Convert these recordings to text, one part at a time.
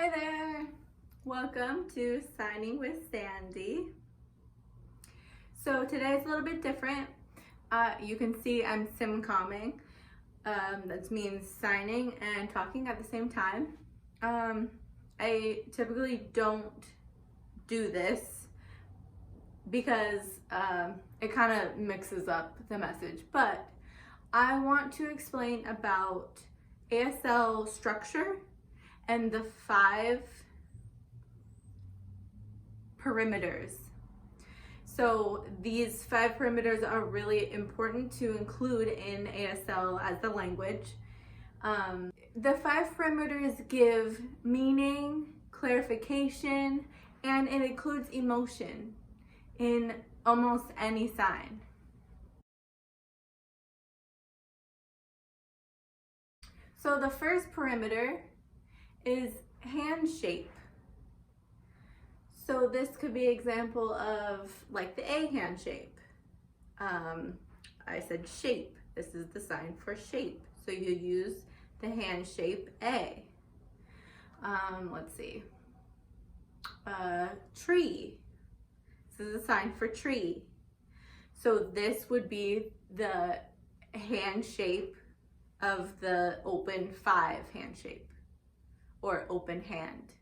Hi there! Welcome to Signing with Sandy. So today's a little bit different. You can see I'm simcomming. That means signing and talking at the same time. I typically don't do this because it kind of mixes up the message, but I want to explain about ASL structure and the 5 perimeters. So these 5 perimeters are really important to include in ASL as the language. The 5 perimeters give meaning, clarification, and it includes emotion in almost any sign. So the first perimeter is hand shape. So this could be an example of like the A hand shape. I said shape. This is the sign for shape. So you use the hand shape A. Let's see. Tree. This is a sign for tree. So this would be the hand shape of the open 5 hand shape or open hand.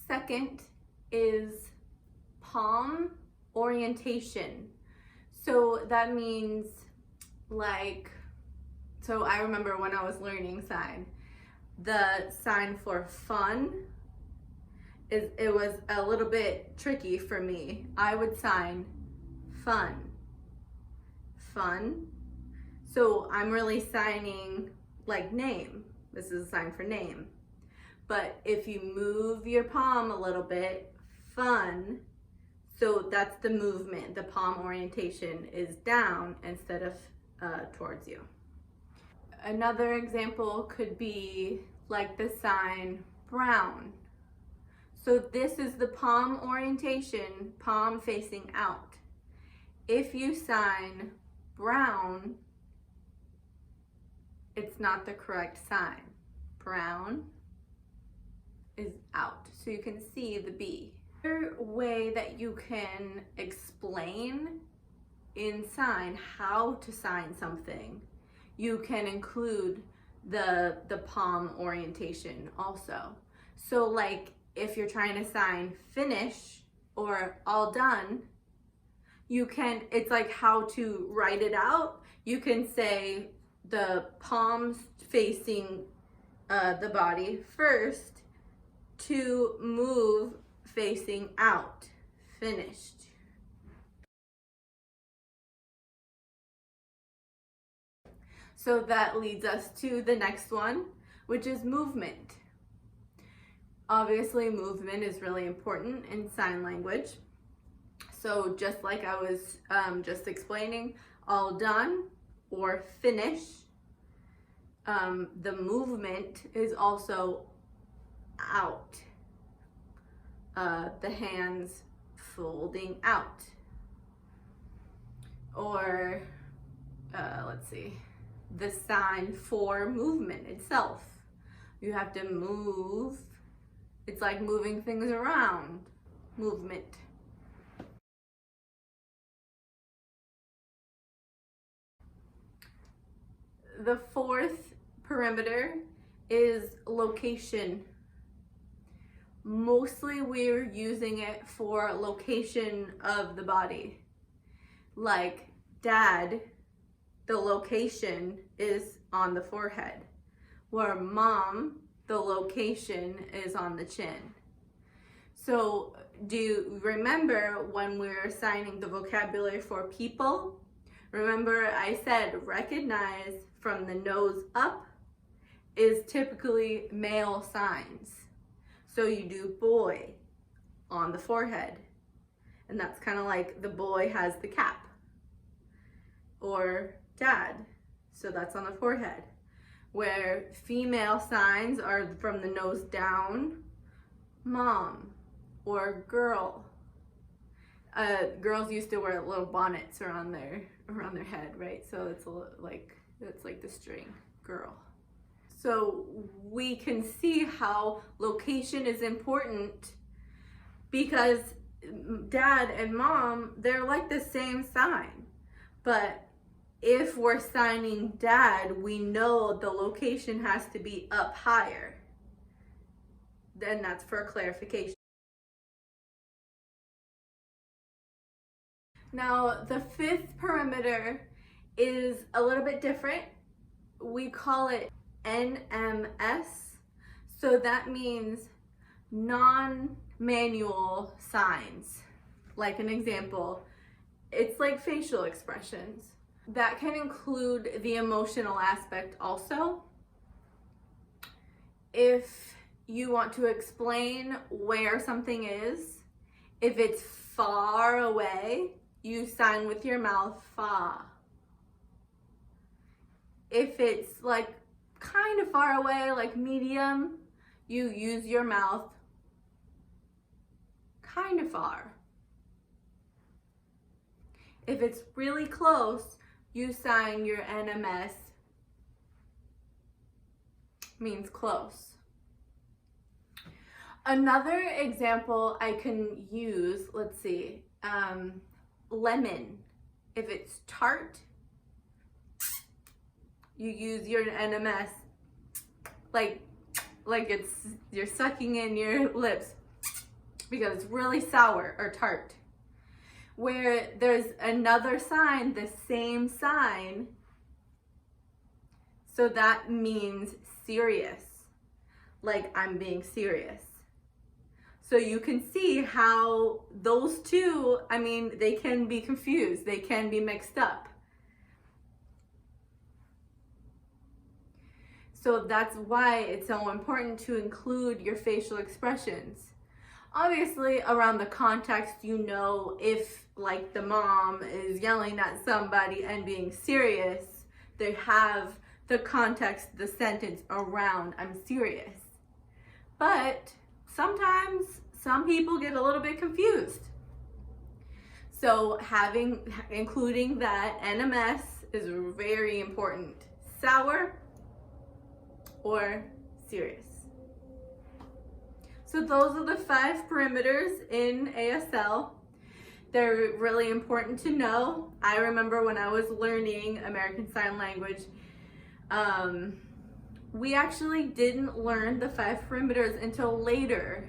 Second is palm orientation. So that means so I remember when I was learning sign, the sign for fun it was a little bit tricky for me. I would sign fun. So I'm really signing like name. This is a sign for name. But if you move your palm a little bit, fun, so that's the movement. The palm orientation is down instead of towards you. Another example could be like the sign brown. So this is the palm orientation, palm facing out. If you sign brown, it's not the correct sign. Brown is out, so you can see the B. Another way that you can explain in sign how to sign something, you can include the palm orientation also. So like if you're trying to sign finish or all done, you can, it's like how to write it out. You can say the palms facing the body first to move facing out, finished. So that leads us to the next one, which is movement. Obviously, movement is really important in sign language. So just like I was just explaining, all done or finish, the movement is also out. The hands folding out. Or, let's see, the sign for movement itself. You have to move. It's like moving things around. Movement. The 4th perimeter is location. Mostly we're using it for location of the body. Like dad, the location is on the forehead. Where mom, the location is on the chin. So do you remember when we were assigning the vocabulary for people? Remember I said recognize from the nose up is typically male signs. So you do boy on the forehead. And that's kind of like the boy has the cap. Or dad, so that's on the forehead. Where female signs are from the nose down, mom or girl. Girls used to wear little bonnets around their head, right? So it's a little, like That's like the string, girl. So we can see how location is important because dad and mom, they're like the same sign. But if we're signing dad, we know the location has to be up higher. Then that's for clarification. Now, the fifth perimeter is a little bit different. We call it NMS. So that means non-manual signs. Like an example, it's like facial expressions. That can include the emotional aspect also. If you want to explain where something is, if it's far away, you sign with your mouth, fa. If it's like kind of far away, like medium, you use your mouth, kind of far. If it's really close, you sign your NMS, means close. Another example I can use, let's see, lemon. If it's tart, you use your NMS like you're sucking in your lips because it's really sour or tart. Where there's another sign, the same sign, so that means serious, like I'm being serious. So you can see how those two, I mean, they can be confused, they can be mixed up. So that's why it's so important to include your facial expressions. Obviously, around the context, you know, if like the mom is yelling at somebody and being serious, they have the context, the sentence around I'm serious. But sometimes some people get a little bit confused. So including that NMS is very important. Sour or serious. So those are the 5 perimeters in ASL. They're really important to know. I remember when I was learning American Sign Language, we actually didn't learn the 5 perimeters until later.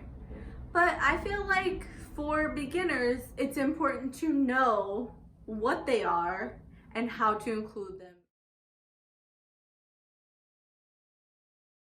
But I feel like for beginners, it's important to know what they are and how to include them.